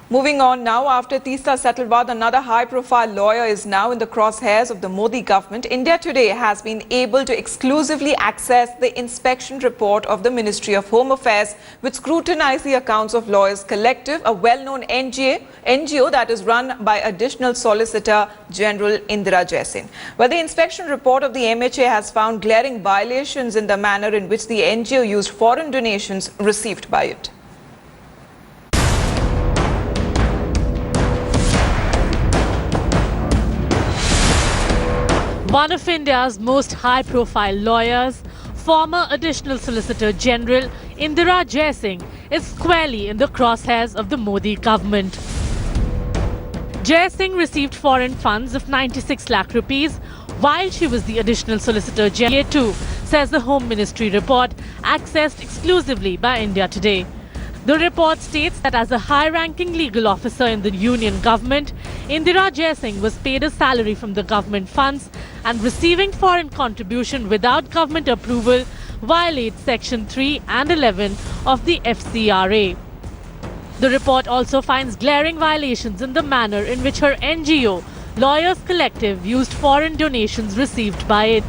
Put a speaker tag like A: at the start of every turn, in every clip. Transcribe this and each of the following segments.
A: Moving on now, after Teesta Setalvad, another high-profile lawyer is now in the crosshairs of the Modi government. India Today has been able to exclusively access the inspection report of the Ministry of Home Affairs, which scrutinized the accounts of Lawyers Collective, a well-known NGO that is run by Additional Solicitor General Indira Jaising. Well, the inspection report of the MHA has found glaring violations in the manner in which the NGO used foreign donations received by it.
B: One of India's most high-profile lawyers, former Additional Solicitor General Indira Jaising, is squarely in the crosshairs of the Modi government. Jaising received foreign funds of 96 lakh rupees while she was the Additional Solicitor General too, says the Home Ministry report accessed exclusively by India Today. The report states that as a high-ranking legal officer in the union government, Indira Jaising was paid a salary from the government funds, and receiving foreign contribution without government approval violates Section 3 and 11 of the FCRA. The report also finds glaring violations in the manner in which her NGO, Lawyers Collective, used foreign donations received by it.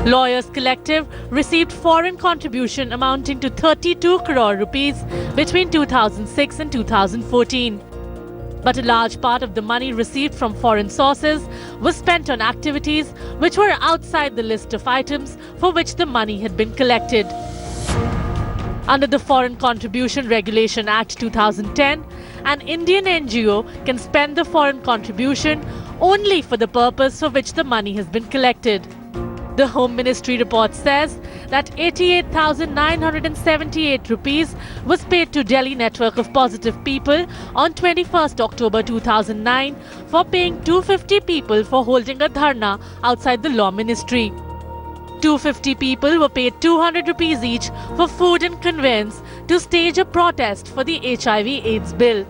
B: Lawyers Collective received foreign contribution amounting to 32 crore rupees between 2006 and 2014. But a large part of the money received from foreign sources was spent on activities which were outside the list of items for which the money had been collected. Under the Foreign Contribution Regulation Act 2010, an Indian NGO can spend the foreign contribution only for the purpose for which the money has been collected. The Home Ministry report says that 88,978 rupees was paid to Delhi Network of Positive People on 21st October 2009 for paying 250 people for holding a dharna outside the Law Ministry. 250 people were paid 200 rupees each for food and conveyance to stage a protest for the HIV/AIDS bill.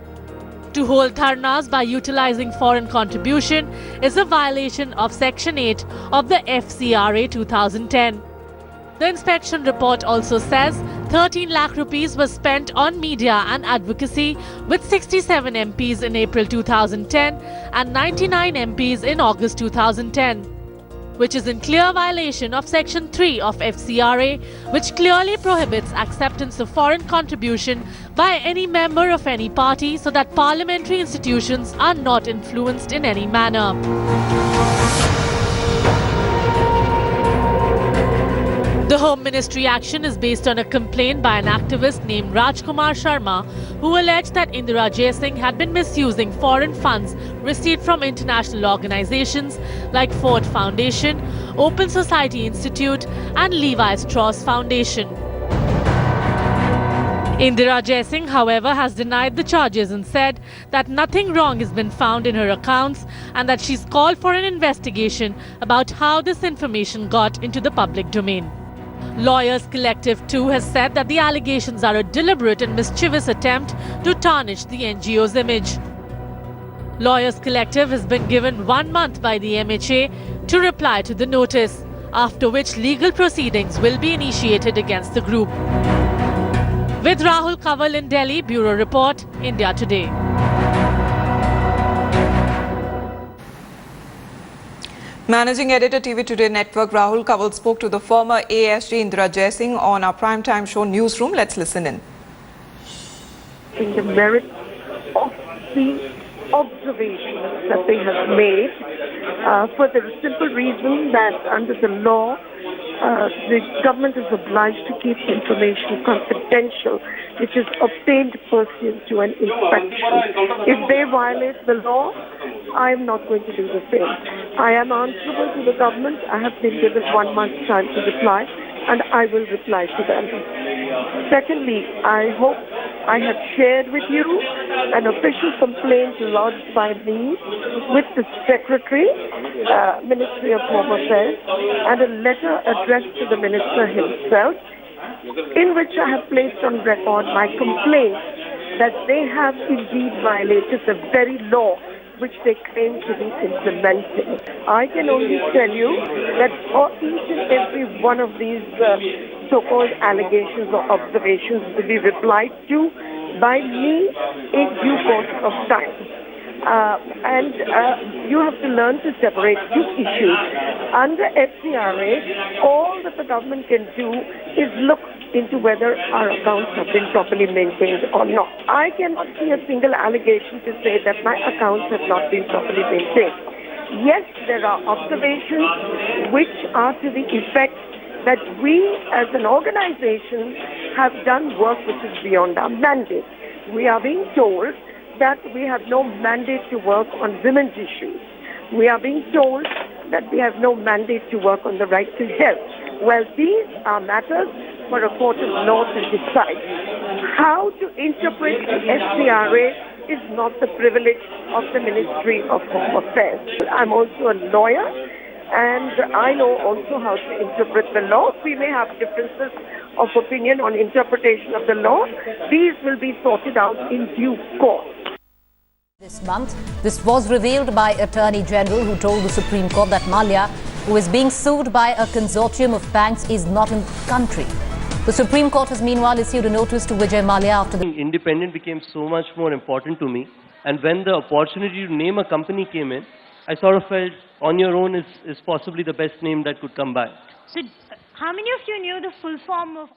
B: To hold dharnas by utilizing foreign contribution is a violation of Section 8 of the FCRA 2010. The inspection report also says 13 lakh rupees was spent on media and advocacy with 67 MPs in April 2010 and 99 MPs in August 2010. Which is in clear violation of Section 3 of FCRA, which clearly prohibits acceptance of foreign contribution by any member of any party so that parliamentary institutions are not influenced in any manner. The Home Ministry action is based on a complaint by an activist named Rajkumar Sharma, who alleged that Indira Jaising had been misusing foreign funds received from international organizations like Ford Foundation, Open Society Institute and Levi Strauss Foundation. Indira Jaising, however, has denied the charges and said that nothing wrong has been found in her accounts and that she's called for an investigation about how this information got into the public domain. Lawyers Collective too has said that the allegations are a deliberate and mischievous attempt to tarnish the NGO's image. Lawyers Collective has been given 1 month by the MHA to reply to the notice, after which legal proceedings will be initiated against the group. With Rahul Kaval in Delhi, Bureau Report, India Today.
A: Managing Editor TV Today Network Rahul Kaval spoke to the former ASG Indira Jaising on our primetime show Newsroom. Let's listen in.
C: In the merit of the observations that they have made, for the simple reason that under the law, the government is obliged to keep information confidential, which is obtained pursuant to an inspection. If they violate the law, I am not going to do the same. I am answerable to the government. I have been given 1 month's time to reply, and I will reply to them. Secondly, I hope I have shared with you an official complaint lodged by me with the Secretary, Ministry of Home Affairs, and a letter addressed to the Minister himself, in which I have placed on record my complaint that they have indeed violated the very law which they claim to be implementing. I can only tell you that for each and every one of these so-called allegations or observations will be replied to by me in due course of time. You have to learn to separate two issues. Under FCRA, all that the government can do is look into whether our accounts have been properly maintained or not. I cannot see a single allegation to say that my accounts have not been properly maintained. Yes, there are observations which are to the effect that we as an organization have done work which is beyond our mandate. We are being told that we have no mandate to work on women's issues. We are being told that we have no mandate to work on the right to health. Well, these are matters for a court of law to decide. How to interpret the SCRA is not the privilege of the Ministry of Home Affairs. I'm also a lawyer, and I know also how to interpret the law. We may have differences of opinion on interpretation of the law. These will be sorted out in due course.
D: This month, this was revealed by Attorney General, who told the Supreme Court that Mallya, who is being sued by a consortium of banks, is not in the country. The Supreme Court has meanwhile issued a notice to Vijay Mallya after the
E: independent became so much more important to me, and when the opportunity to name a company came in, I sort of felt On Your Own is possibly the best name that could come by.
F: So, how many of you knew the full form of